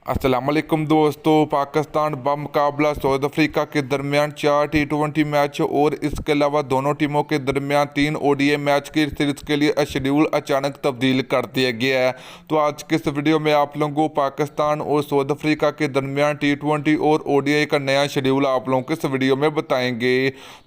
अस्सलाम वालेकुम दोस्तों। पाकिस्तान बमुकाबला साउथ अफ्रीका के दरमियान 4 T20 मैच और इसके अलावा दोनों टीमों के दरमियान 3 ODI मैच की सीरीज के लिए शेड्यूल अचानक तब्दील कर दिया गया है। तो आज के इस वीडियो में आप लोगों को पाकिस्तान और साउथ अफ्रीका के दरमियान T20 और ODI का नया शेड्यूल आप लोगों को इस वीडियो में बताएंगे।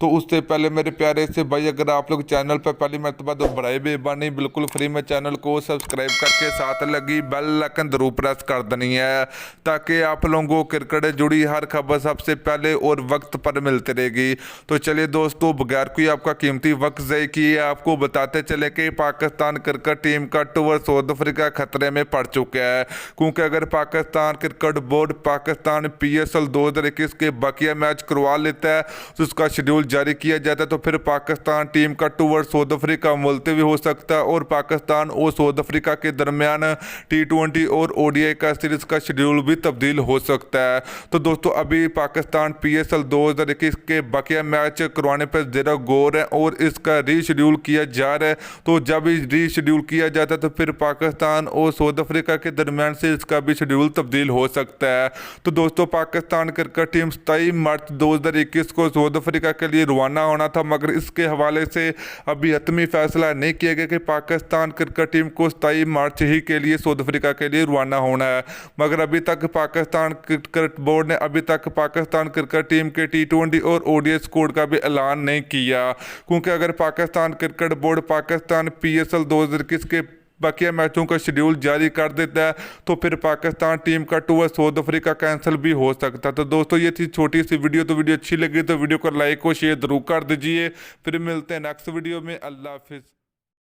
तो उससे पहले मेरे प्यारे से भाई, अगर आप लोग चैनल पर पहली मरतबा तो बड़ाई बेबानी बिल्कुल फ्री में चैनल को सब्सक्राइब करके साथ लगी बेल आइकन जरूर प्रेस कर देनी है, ताकि आप लोगों को क्रिकेट जुड़ी हर खबर सबसे पहले और वक्त पर मिलती रहेगी। तो चलिए दोस्तों, बगैर कोई आपका कीमती वक्त ज़ाय किए आपको बताते चले कि पाकिस्तान क्रिकेट टीम का टूर साउथ अफ्रीका खतरे में पड़ चुका है। क्योंकि अगर Pakistan cricket board Pakistan PSL 2021 के बकिया मैच करवा लेता है, तो उसका शेड्यूल जारी किया जाता है, तो फिर पाकिस्तान टीम का टूर साउथ अफ्रीका मुलतवी हो सकता है और पाकिस्तान और साउथ अफ्रीका के दरमियान T20 और ODI का सीरीज का शेड्यूल भी तब्दील हो सकता है। तो दोस्तों, अभी पाकिस्तान PSL 2021 के बकिया मैच करवाने पर ज़रा गौर है और इसका रीशेड्यूल किया जा रहा है। तो जब रीशेड्यूल किया जाता है तो फिर पाकिस्तान और साउथ अफ्रीका के दरमियान से इसका भी शेड्यूल तब्दील हो सकता है। तो दोस्तों, पाकिस्तान क्रिकेट टीम 27 मार्च 2021 को साउथ अफ्रीका के लिए रवाना होना था, मगर इसके हवाले से अभी हतमी फैसला नहीं किया गया कि पाकिस्तान क्रिकेट टीम को 27 मार्च ही के लिए साउथ अफ्रीका के लिए रवाना होना है। मगर अभी तक पाकिस्तान क्रिकेट बोर्ड ने अभी तक पाकिस्तान क्रिकेट टीम के T20 और ODI स्क्वाड का भी ऐलान नहीं किया। क्योंकि अगर Pakistan cricket board Pakistan PSL 2021 के बकिया मैचों का शेड्यूल जारी कर देता है, तो फिर पाकिस्तान टीम का टूर साउथ अफ्रीका कैंसिल भी हो सकता है। तो दोस्तों, ये थी छोटी सी वीडियो। तो वीडियो अच्छी लगी तो वीडियो को लाइक और शेयर जरूर कर दीजिए। फिर मिलते हैं नेक्स्ट वीडियो में। अल्लाह हाफिज़।